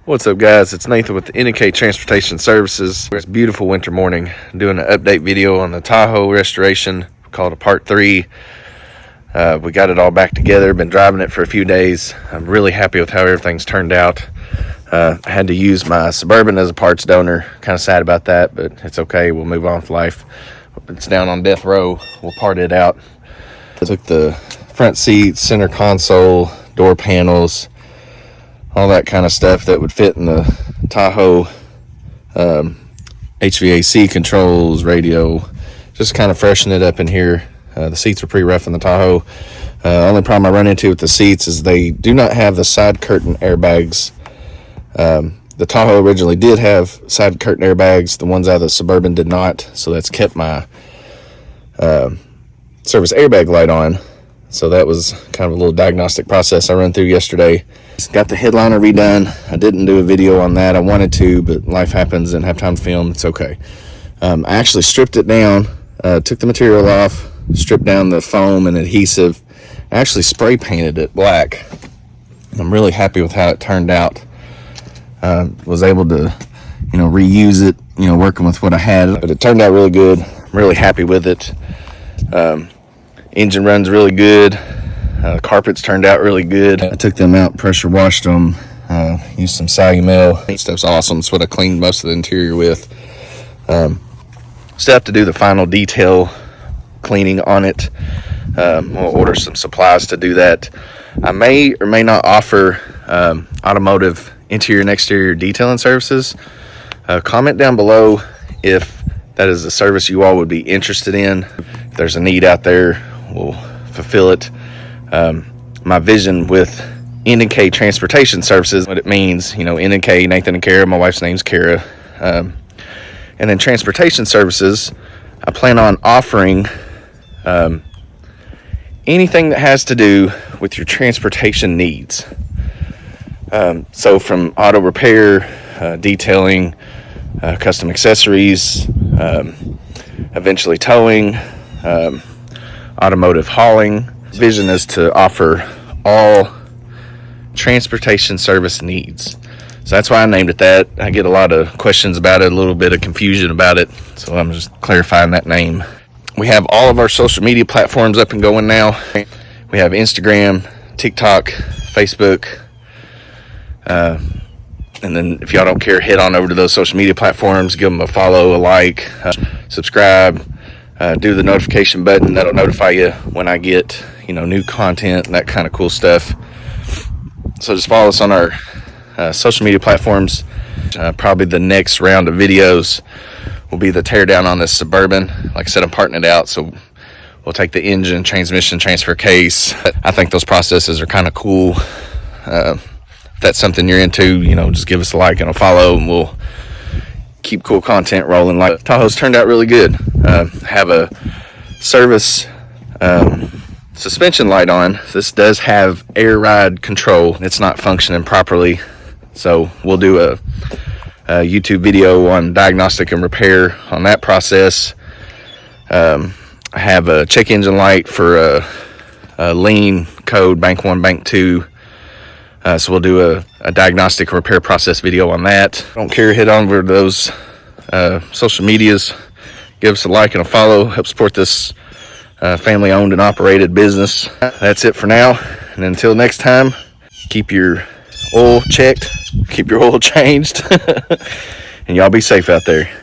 What's up, guys? It's Nathan with the NK Transportation Services. It's a beautiful winter morning. I'm doing an update video on the Tahoe restoration called a part 3. We got it all back together. Been driving it for a few days. I'm really happy with how everything's turned out. I had to use my Suburban as a parts donor. Kind of sad about that, but it's okay. We'll move on with life. It's down on death row. We'll part it out. I took the front seat, center console, door panels, all that kind of stuff that would fit in the Tahoe, HVAC controls, radio, just kind of freshen it up in here. The seats are pretty rough in the Tahoe. Only problem I run into with the seats is they do not have the side curtain airbags. The Tahoe originally did have side curtain airbags. The ones out of the Suburban did not, so that's kept my service airbag light on. So that was kind of a little diagnostic process I ran through yesterday. Got the headliner redone. I didn't do a video on that. I wanted to, but life happens, didn't have time to film. It's okay. I actually stripped it down, took the material off, stripped down the foam and adhesive, actually spray painted it black. I'm really happy with how it turned out. Was able to, reuse it, working with what I had, but it turned out really good. I'm really happy with it. Engine runs really good. Carpets turned out really good. I took them out, pressure washed them, used some Sagumel. That stuff's awesome. It's what I cleaned most of the interior with. Still have to do the final detail cleaning on it. We'll order some supplies to do that. I may or may not offer automotive interior and exterior detailing services. Comment down below if that is a service you all would be interested in. If there's a need out there, we'll fulfill it. My vision with NK Transportation Services, what it means, NK, Nathan and Kara, my wife's name's Kara. And then transportation services, I plan on offering anything that has to do with your transportation needs. So from auto repair, detailing, custom accessories, eventually towing, automotive hauling. Vision is to offer all transportation service needs. So that's why I named it that. I get a lot of questions about it, a little bit of confusion about it. So I'm just clarifying that name. We have all of our social media platforms up and going now. We have Instagram, TikTok, Facebook. And then if y'all don't care, head on over to those social media platforms, give them a follow, a like, subscribe, do the notification button. That'll notify you when I get, new content and that kind of cool stuff. So just follow us on our social media platforms. Probably the next round of videos will be the teardown on this Suburban. Like I said, I'm parting it out, so we'll take the engine, transmission, transfer case. I think those processes are kind of cool. If that's something you're into, just give us a like and a follow, and we'll keep cool content rolling. Like Tahoe's turned out really good. Have a service suspension light on. This does have air ride control. It's not functioning properly, so we'll do a YouTube video on diagnostic and repair on that process. I have a check engine light for a lien code, bank 1, bank 2. So we'll do a diagnostic repair process video on that. Don't care, head on over to those social medias. Give us a like and a follow. Help support this family owned and operated business. That's it for now. And until next time, keep your oil checked, keep your oil changed, and y'all be safe out there.